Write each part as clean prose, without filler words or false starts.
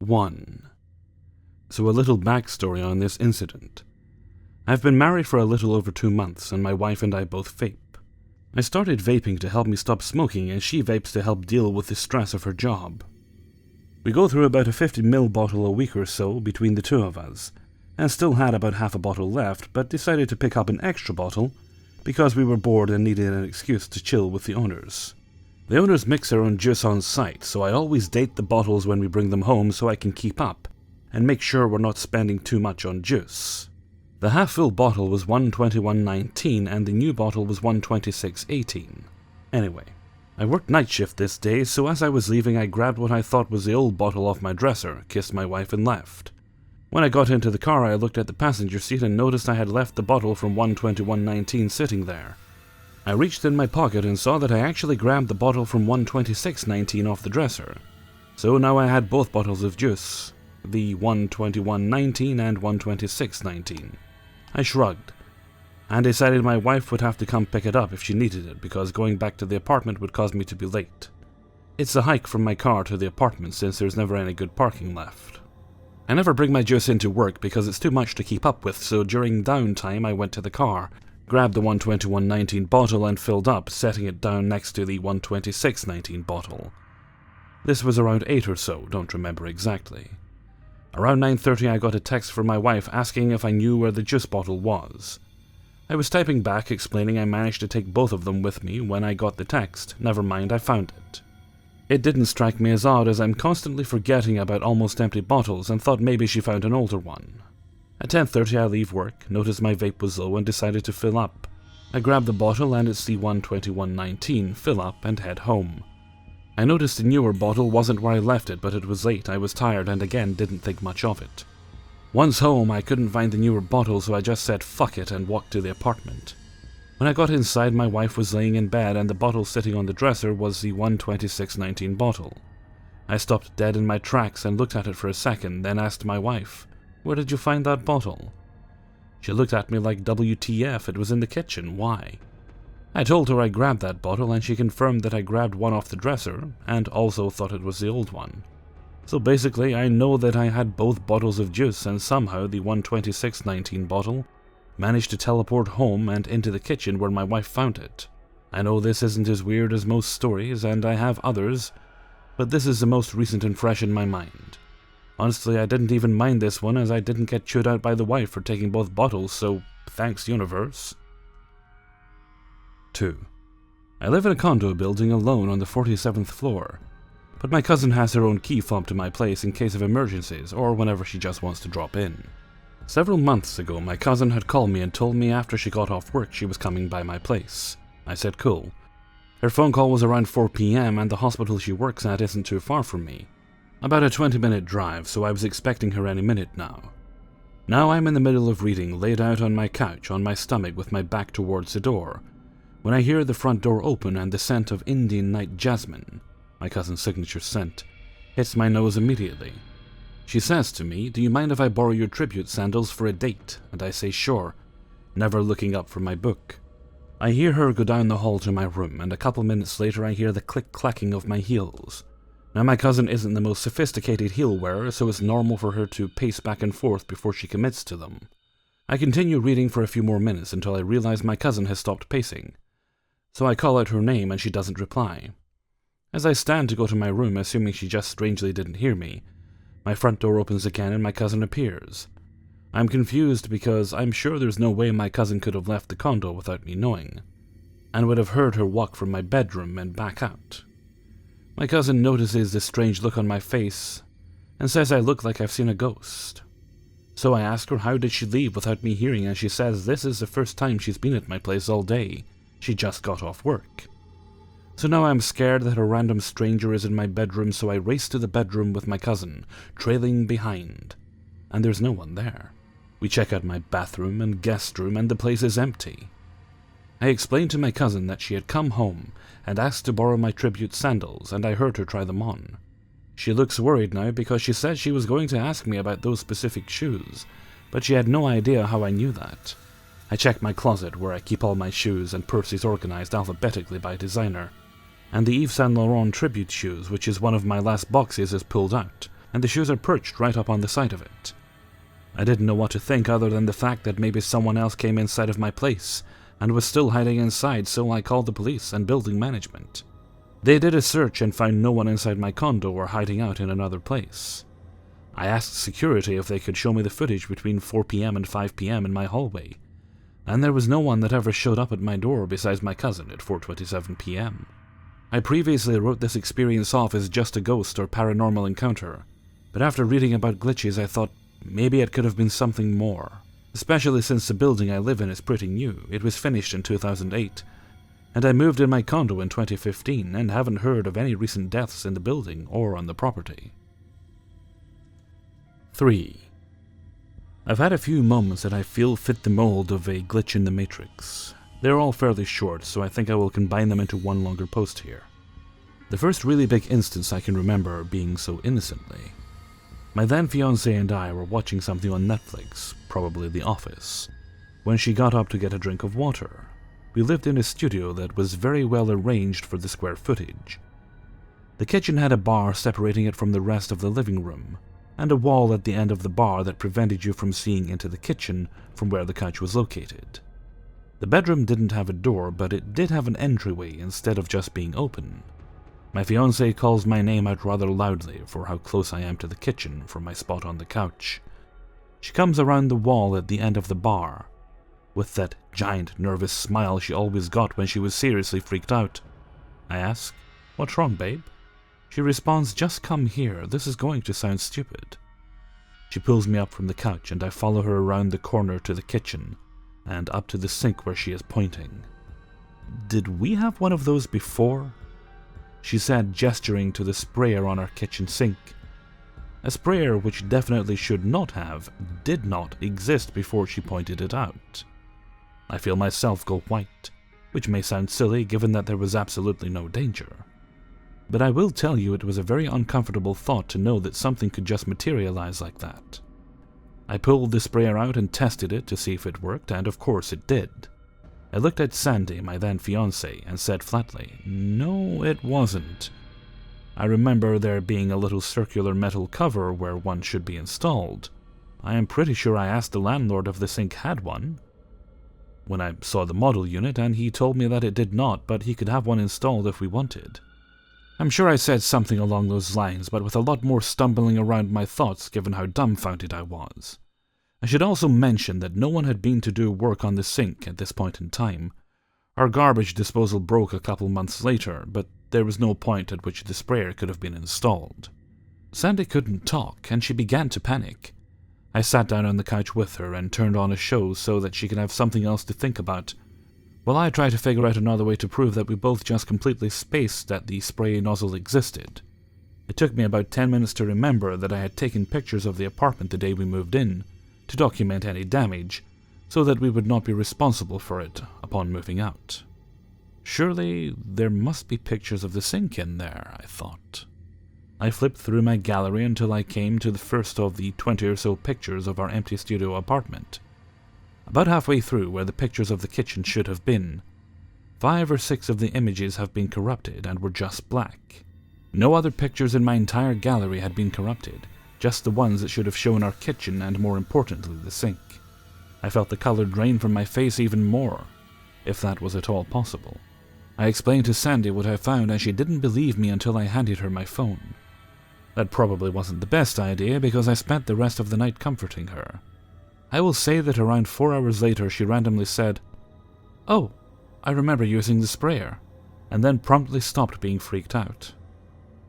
1. So a little backstory on this incident. I've been married for a little over 2 months, and my wife and I both vape. I started vaping to help me stop smoking, and she vapes to help deal with the stress of her job. We go through about a 50ml bottle a week or so between the two of us, and still had about half a bottle left, but decided to pick up an extra bottle because we were bored and needed an excuse to chill with the owners. The owners mix their own juice on site, so I always date the bottles when we bring them home so I can keep up and make sure we're not spending too much on juice. The half-full bottle was 121.19 and the new bottle was 126.18. Anyway, I worked night shift this day, so as I was leaving I grabbed what I thought was the old bottle off my dresser, kissed my wife and left. When I got into the car I looked at the passenger seat and noticed I had left the bottle from 121.19 sitting there. I reached in my pocket and saw that I actually grabbed the bottle from 126.19 off the dresser. So now I had both bottles of juice, the 121.19 and 126.19. I shrugged, and decided my wife would have to come pick it up if she needed it, because going back to the apartment would cause me to be late. It's a hike from my car to the apartment since there's never any good parking left. I never bring my juice into work because it's too much to keep up with, so during downtime I went to the car, grabbed the 121.19 bottle and filled up, setting it down next to the 126.19 bottle. This was around 8 or so, don't remember exactly. Around 9:30 I got a text from my wife asking if I knew where the juice bottle was. I was typing back explaining I managed to take both of them with me when I got the text. Never mind, I found it. It didn't strike me as odd, as I'm constantly forgetting about almost empty bottles and thought maybe she found an older one. At 10:30 I leave work, noticed my vape was low and decided to fill up. I grab the bottle and it's the 121.19, fill up and head home. I noticed the newer bottle wasn't where I left it, but it was late, I was tired and again didn't think much of it. Once home I couldn't find the newer bottle, so I just said fuck it and walked to the apartment. When I got inside my wife was laying in bed and the bottle sitting on the dresser was the 126.19 bottle. I stopped dead in my tracks and looked at it for a second, then asked my wife, "Where did you find that bottle?" She looked at me like WTF, it was in the kitchen, why? I told her I grabbed that bottle and she confirmed that I grabbed one off the dresser and also thought it was the old one. So basically I know that I had both bottles of juice and somehow the 126.19 bottle managed to teleport home and into the kitchen where my wife found it. I know this isn't as weird as most stories and I have others, but this is the most recent and fresh in my mind. Honestly, I didn't even mind this one as I didn't get chewed out by the wife for taking both bottles, so thanks universe. 2. I live in a condo building alone on the 47th floor, but my cousin has her own key fob to my place in case of emergencies or whenever she just wants to drop in. Several months ago, my cousin had called me and told me after she got off work she was coming by my place. I said cool. Her phone call was around 4 p.m. and the hospital she works at isn't too far from me. About a 20-minute drive, so I was expecting her any minute now. Now I'm in the middle of reading, laid out on my couch on my stomach with my back towards the door, when I hear the front door open and the scent of Indian night jasmine, my cousin's signature scent, hits my nose immediately. She says to me, "Do you mind if I borrow your tribute sandals for a date?" And I say sure, never looking up from my book. I hear her go down the hall to my room, and a couple minutes later I hear the click-clacking of my heels. Now my cousin isn't the most sophisticated heel wearer, so it's normal for her to pace back and forth before she commits to them. I continue reading for a few more minutes until I realize my cousin has stopped pacing. So I call out her name and she doesn't reply. As I stand to go to my room, assuming she just strangely didn't hear me, my front door opens again and my cousin appears. I'm confused because I'm sure there's no way my cousin could have left the condo without me knowing, and would have heard her walk from my bedroom and back out. My cousin notices the strange look on my face and says I look like I've seen a ghost. So I ask her how did she leave without me hearing, and she says this is the first time she's been at my place all day. She just got off work. So now I'm scared that a random stranger is in my bedroom, so I race to the bedroom with my cousin, trailing behind. And there's no one there. We check out my bathroom and guest room and the place is empty. I explained to my cousin that she had come home and asked to borrow my tribute sandals, and I heard her try them on. She looks worried now because she said she was going to ask me about those specific shoes, but she had no idea how I knew that. I check my closet where I keep all my shoes and purses organized alphabetically by designer, and the Yves Saint Laurent tribute shoes, which is one of my last boxes, is pulled out, and the shoes are perched right up on the side of it. I didn't know what to think other than the fact that maybe someone else came inside of my place and was still hiding inside, so I called the police and building management. They did a search and found no one inside my condo or hiding out in another place. I asked security if they could show me the footage between 4 p.m. and 5 p.m. in my hallway, and there was no one that ever showed up at my door besides my cousin at 4:27 p.m. I previously wrote this experience off as just a ghost or paranormal encounter, but after reading about glitches I thought maybe it could have been something more, especially since the building I live in is pretty new. It was finished in 2008, and I moved in my condo in 2015 and haven't heard of any recent deaths in the building or on the property. 3. I've had a few moments that I feel fit the mold of a glitch in the Matrix. They're all fairly short, so I think I will combine them into one longer post here. The first really big instance I can remember being so innocently. My then fiancée and I were watching something on Netflix, probably The Office, when she got up to get a drink of water. We lived in a studio that was very well arranged for the square footage. The kitchen had a bar separating it from the rest of the living room, and a wall at the end of the bar that prevented you from seeing into the kitchen from where the couch was located. The bedroom didn't have a door, but it did have an entryway instead of just being open. My fiancée calls my name out rather loudly for how close I am to the kitchen from my spot on the couch. She comes around the wall at the end of the bar, with that giant nervous smile she always got when she was seriously freaked out. I ask, "What's wrong, babe?" She responds, "Just come here, this is going to sound stupid." She pulls me up from the couch and I follow her around the corner to the kitchen and up to the sink where she is pointing. "Did we have one of those before?" She said, gesturing to the sprayer on our kitchen sink. A sprayer which definitely should not have, did not exist before she pointed it out. I feel myself go white, which may sound silly given that there was absolutely no danger. But I will tell you it was a very uncomfortable thought to know that something could just materialize like that. I pulled the sprayer out and tested it to see if it worked, and of course it did. I looked at Sandy, my then fiancée, and said flatly, "No, it wasn't." I remember there being a little circular metal cover where one should be installed. I am pretty sure I asked the landlord if the sink had one when I saw the model unit, and he told me that it did not, but he could have one installed if we wanted. I'm sure I said something along those lines, but with a lot more stumbling around my thoughts given how dumbfounded I was. I should also mention that no one had been to do work on the sink at this point in time. Our garbage disposal broke a couple months later, but there was no point at which the sprayer could have been installed. Sandy couldn't talk, and she began to panic. I sat down on the couch with her and turned on a show so that she could have something else to think about, while I tried to figure out another way to prove that we both just completely spaced that the spray nozzle existed. It took me about 10 minutes to remember that I had taken pictures of the apartment the day we moved in, to document any damage, so that we would not be responsible for it upon moving out. Surely there must be pictures of the sink in there, I thought. I flipped through my gallery until I came to the first of the 20 or so pictures of our empty studio apartment. About halfway through, where the pictures of the kitchen should have been, 5 or 6 of the images have been corrupted and were just black. No other pictures in my entire gallery had been corrupted, just the ones that should have shown our kitchen and, more importantly, the sink. I felt the color drain from my face even more, if that was at all possible. I explained to Sandy what I found, and she didn't believe me until I handed her my phone. That probably wasn't the best idea, because I spent the rest of the night comforting her. I will say that around 4 hours later she randomly said, "Oh, I remember using the sprayer," and then promptly stopped being freaked out.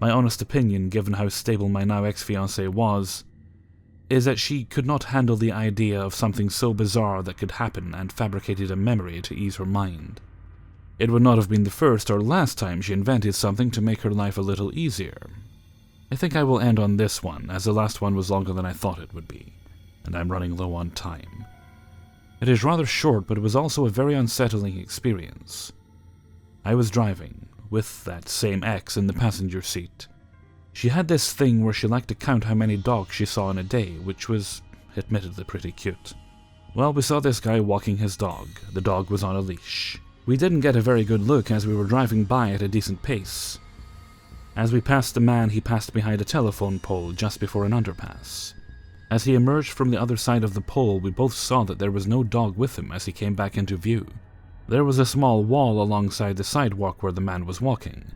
My honest opinion, given how stable my now ex-fiancée was, is that she could not handle the idea of something so bizarre that could happen and fabricated a memory to ease her mind. It would not have been the first or last time she invented something to make her life a little easier. I think I will end on this one, as the last one was longer than I thought it would be, and I'm running low on time. It is rather short, but it was also a very unsettling experience. I was driving, with that same ex in the passenger seat. She had this thing where she liked to count how many dogs she saw in a day, which was admittedly pretty cute. Well, we saw this guy walking his dog. The dog was on a leash. We didn't get a very good look as we were driving by at a decent pace. As we passed the man, he passed behind a telephone pole just before an underpass. As he emerged from the other side of the pole, we both saw that there was no dog with him as he came back into view. There was a small wall alongside the sidewalk where the man was walking,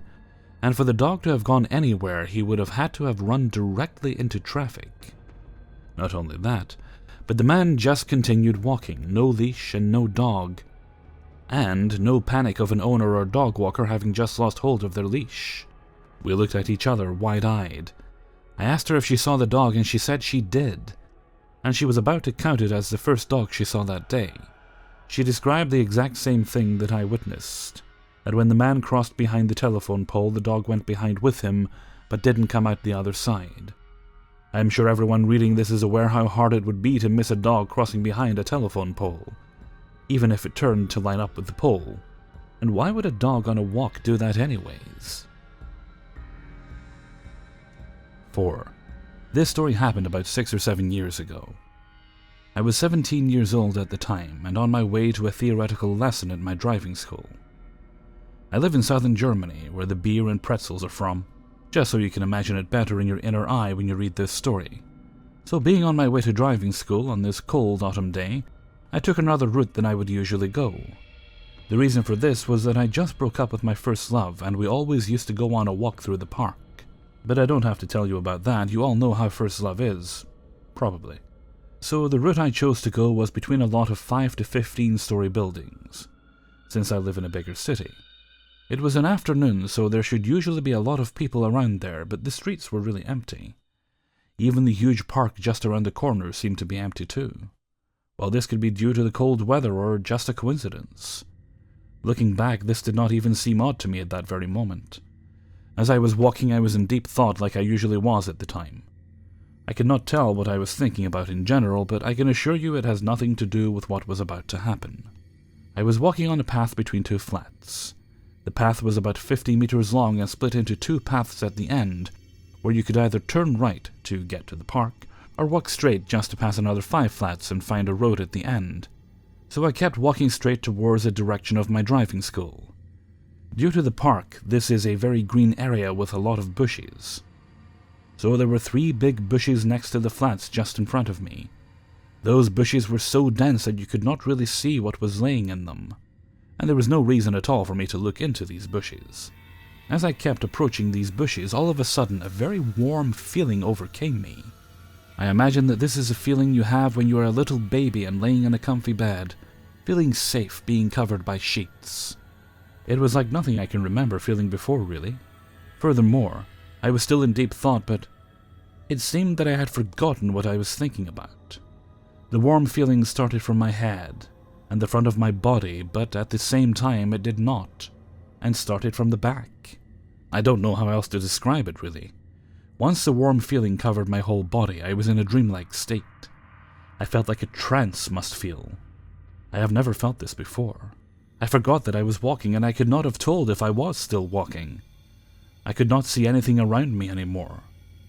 and for the dog to have gone anywhere, he would have had to have run directly into traffic. Not only that, but the man just continued walking, no leash and no dog, and no panic of an owner or dog walker having just lost hold of their leash. We looked at each other wide-eyed. I asked her if she saw the dog, and she said she did, and she was about to count it as the first dog she saw that day. She described the exact same thing that I witnessed, that when the man crossed behind the telephone pole, the dog went behind with him, but didn't come out the other side. I am sure everyone reading this is aware how hard it would be to miss a dog crossing behind a telephone pole, even if it turned to line up with the pole. And why would a dog on a walk do that anyways? 4. This story happened about 6 or 7 years ago. I was 17 years old at the time and on my way to a theoretical lesson at my driving school. I live in southern Germany, where the beer and pretzels are from, just so you can imagine it better in your inner eye when you read this story. So being on my way to driving school on this cold autumn day, I took another route than I would usually go. The reason for this was that I just broke up with my first love and we always used to go on a walk through the park. But I don't have to tell you about that, you all know how first love is. Probably. So the route I chose to go was between a lot of 5 to 15 story buildings, since I live in a bigger city. It was an afternoon, so there should usually be a lot of people around there, but the streets were really empty. Even the huge park just around the corner seemed to be empty too. Well, this could be due to the cold weather or just a coincidence. Looking back, this did not even seem odd to me at that very moment. As I was walking, I was in deep thought like I usually was at the time. I cannot tell what I was thinking about in general, but I can assure you it has nothing to do with what was about to happen. I was walking on a path between two flats. The path was about 50 meters long and split into two paths at the end, where you could either turn right to get to the park, or walk straight just to pass another 5 flats and find a road at the end. So I kept walking straight towards the direction of my driving school. Due to the park, this is a very green area with a lot of bushes. So there were 3 big bushes next to the flats just in front of me. Those bushes were so dense that you could not really see what was laying in them, and there was no reason at all for me to look into these bushes. As I kept approaching these bushes, all of a sudden a very warm feeling overcame me. I imagine that this is a feeling you have when you are a little baby and laying in a comfy bed, feeling safe being covered by sheets. It was like nothing I can remember feeling before, really. Furthermore, I was still in deep thought, but it seemed that I had forgotten what I was thinking about. The warm feeling started from my head and the front of my body, but at the same time it did not, and started from the back. I don't know how else to describe it, really. Once the warm feeling covered my whole body, I was in a dreamlike state. I felt like a trance must feel. I have never felt this before. I forgot that I was walking, and I could not have told if I was still walking. I could not see anything around me anymore.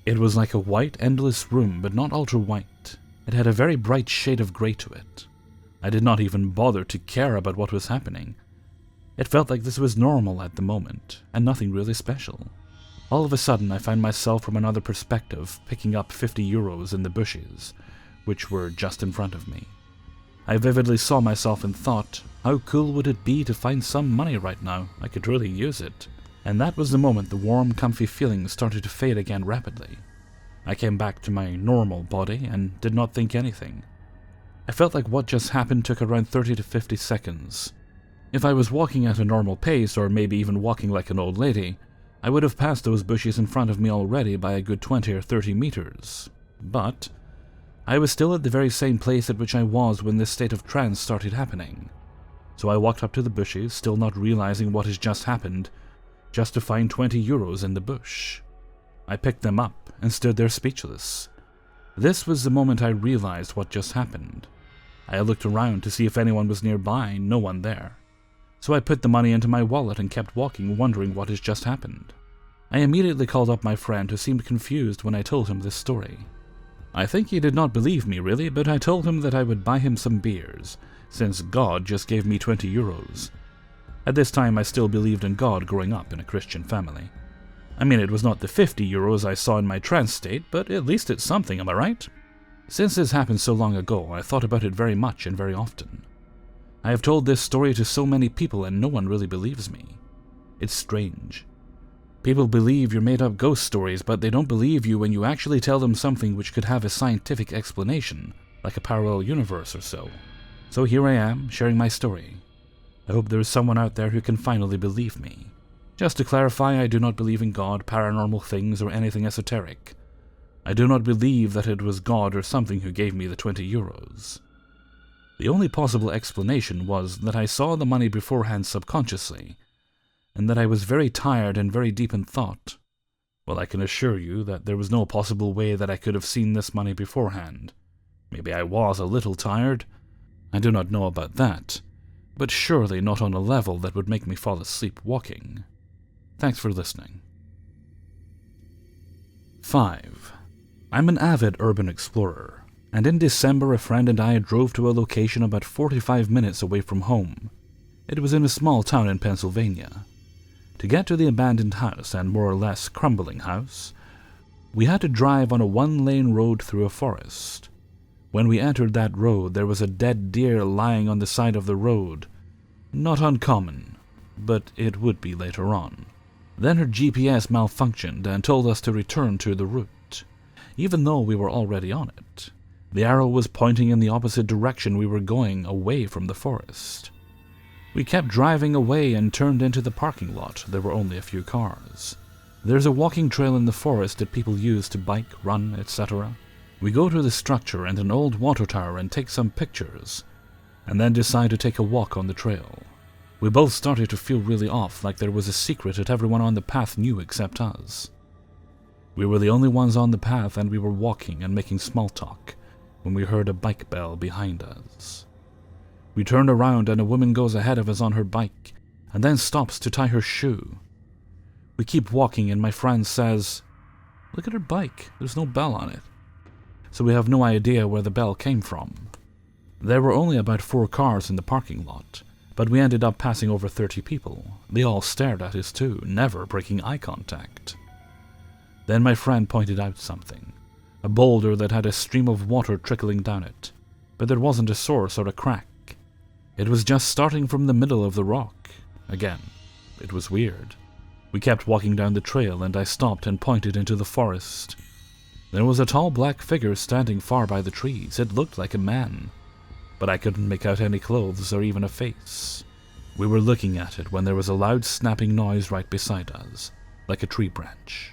It was like a white, endless room, but not ultra-white. It had a very bright shade of grey to it. I did not even bother to care about what was happening. It felt like this was normal at the moment, and nothing really special. All of a sudden, I found myself from another perspective, picking up 50 euros in the bushes, which were just in front of me. I vividly saw myself and thought, how cool would it be to find some money right now? I could really use it. And that was the moment the warm, comfy feeling started to fade again rapidly. I came back to my normal body and did not think anything. I felt like what just happened took around 30 to 50 seconds. If I was walking at a normal pace, or maybe even walking like an old lady, I would have passed those bushes in front of me already by a good 20 or 30 meters. But I was still at the very same place at which I was when this state of trance started happening. So I walked up to the bushes, still not realizing what has just happened, just to find 20 euros in the bush. I picked them up and stood there speechless. This was the moment I realized what just happened. I looked around to see if anyone was nearby, no one there. So I put the money into my wallet and kept walking, wondering what has just happened. I immediately called up my friend, who seemed confused when I told him this story. I think he did not believe me really, but I told him that I would buy him some beers, since God just gave me 20 euros. At this time I still believed in God growing up in a Christian family. I mean, it was not the 50 euros I saw in my trance state, but at least it's something, am I right? Since this happened so long ago, I thought about it very much and very often. I have told this story to so many people and no one really believes me. It's strange. People believe you're made up ghost stories, but they don't believe you when you actually tell them something which could have a scientific explanation, like a parallel universe or so. So here I am, sharing my story. I hope there is someone out there who can finally believe me. Just to clarify, I do not believe in God, paranormal things, or anything esoteric. I do not believe that it was God or something who gave me the 20 euros. The only possible explanation was that I saw the money beforehand subconsciously, and that I was very tired and very deep in thought. Well, I can assure you that there was no possible way that I could have seen this money beforehand. Maybe I was a little tired. I do not know about that, but surely not on a level that would make me fall asleep walking. Thanks for listening. 5. I'm an avid urban explorer, and in December a friend and I drove to a location about 45 minutes away from home. It was in a small town in Pennsylvania. To get to the abandoned house and more or less crumbling house, we had to drive on a one-lane road through a forest. When we entered that road, there was a dead deer lying on the side of the road. Not uncommon, but it would be later on. Then her GPS malfunctioned and told us to return to the route, even though we were already on it. The arrow was pointing in the opposite direction we were going, away from the forest. We kept driving away and turned into the parking lot. There were only a few cars. There's a walking trail in the forest that people use to bike, run, etc. We go to the structure and an old water tower and take some pictures, and then decide to take a walk on the trail. We both started to feel really off, like there was a secret that everyone on the path knew except us. We were the only ones on the path, and we were walking and making small talk when we heard a bike bell behind us. We turned around and a woman goes ahead of us on her bike and then stops to tie her shoe. We keep walking and my friend says, "Look at her bike, there's no bell on it." So we have no idea where the bell came from. There were only about 4 cars in the parking lot, but we ended up passing over 30 people. They all stared at us too, never breaking eye contact. Then my friend pointed out something, a boulder that had a stream of water trickling down it, but there wasn't a source or a crack. It was just starting from the middle of the rock. Again, it was weird. We kept walking down the trail and I stopped and pointed into the forest. There was a tall black figure standing far by the trees. It looked like a man, but I couldn't make out any clothes or even a face. We were looking at it when there was a loud snapping noise right beside us, like a tree branch.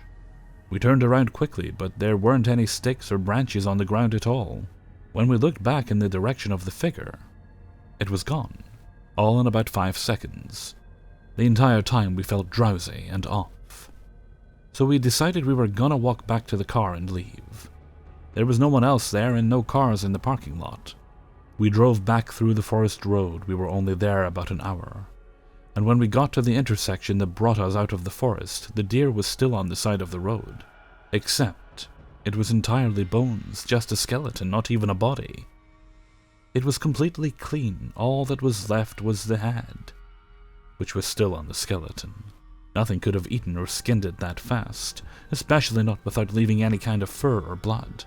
We turned around quickly, but there weren't any sticks or branches on the ground at all. When we looked back in the direction of the figure, it was gone, all in about 5 seconds. The entire time we felt drowsy and off. So we decided we were gonna walk back to the car and leave. There was no one else there and no cars in the parking lot. We drove back through the forest road. We were only there about an hour. And when we got to the intersection that brought us out of the forest, the deer was still on the side of the road. Except, it was entirely bones, just a skeleton, not even a body. It was completely clean. All that was left was the head, which was still on the skeleton. Nothing could have eaten or skinned it that fast, especially not without leaving any kind of fur or blood.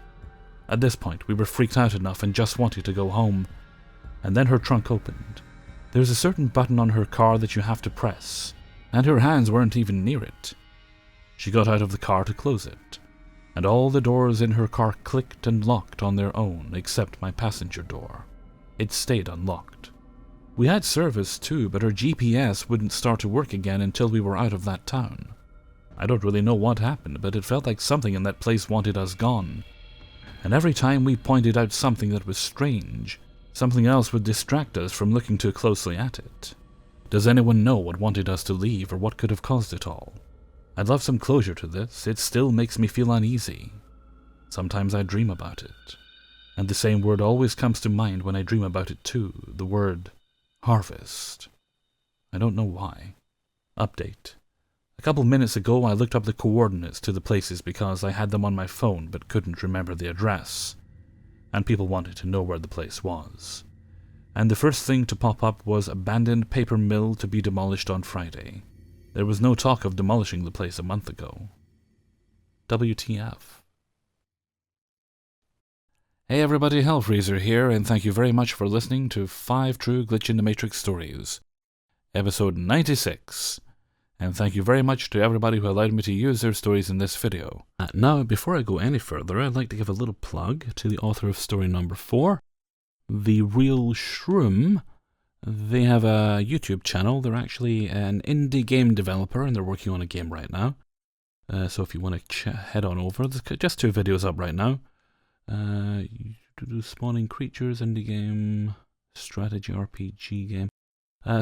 At this point, we were freaked out enough and just wanted to go home. And then her trunk opened. There's a certain button on her car that you have to press, and her hands weren't even near it. She got out of the car to close it, and all the doors in her car clicked and locked on their own except my passenger door. It stayed unlocked. We had service too, but our GPS wouldn't start to work again until we were out of that town. I don't really know what happened, but it felt like something in that place wanted us gone. And every time we pointed out something that was strange, something else would distract us from looking too closely at it. Does anyone know what wanted us to leave or what could have caused it all? I'd love some closure to this. It still makes me feel uneasy. Sometimes I dream about it. And the same word always comes to mind when I dream about it too, the word harvest. I don't know why. Update. A couple minutes ago I looked up the coordinates to the places because I had them on my phone but couldn't remember the address, and people wanted to know where the place was. And the first thing to pop up was abandoned paper mill to be demolished on Friday. There was no talk of demolishing the place a month ago. WTF. Hey everybody, Hellfreezer here, and thank you very much for listening to 5 True Glitch in the Matrix Stories, episode 96. And thank you very much to everybody who allowed me to use their stories in this video. Now, before I go any further, I'd like to give a little plug to the author of story number 4, The Real Shroom. They have a YouTube channel. They're actually an indie game developer, and they're working on a game right now. So if you want to head on over, there's just 2 videos up right now. Spawning creatures, indie game, strategy RPG game.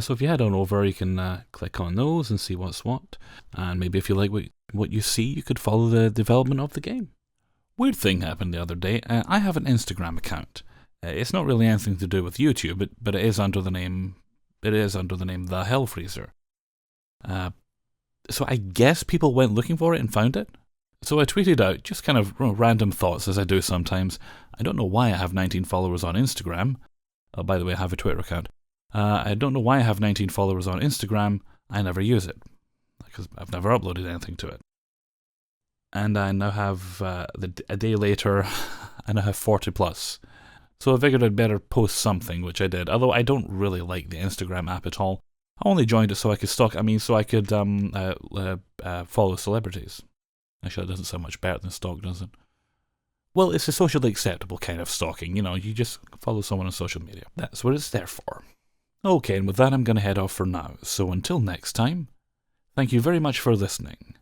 So if you head on over, you can click on those and see what's what. And maybe if you like what you see, you could follow the development of the game. Weird thing happened the other day. I have an Instagram account. It's not really anything to do with YouTube, but it is under the name. The Hellfreezer. So I guess people went looking for it and found it. So I tweeted out just kind of random thoughts, as I do sometimes. I don't know why I have 19 followers on Instagram. Oh, by the way, I have a Twitter account. I don't know why I have 19 followers on Instagram. I never use it, because I've never uploaded anything to it. And I now have, a day later, I now have 40 plus. So I figured I'd better post something, which I did. Although I don't really like the Instagram app at all. I only joined it so I could follow celebrities. Actually, that doesn't sound much better than stalk, does it? Well, it's a socially acceptable kind of stalking. You just follow someone on social media. That's what it's there for. Okay, and with that, I'm going to head off for now. So until next time, thank you very much for listening,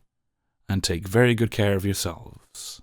and take very good care of yourselves.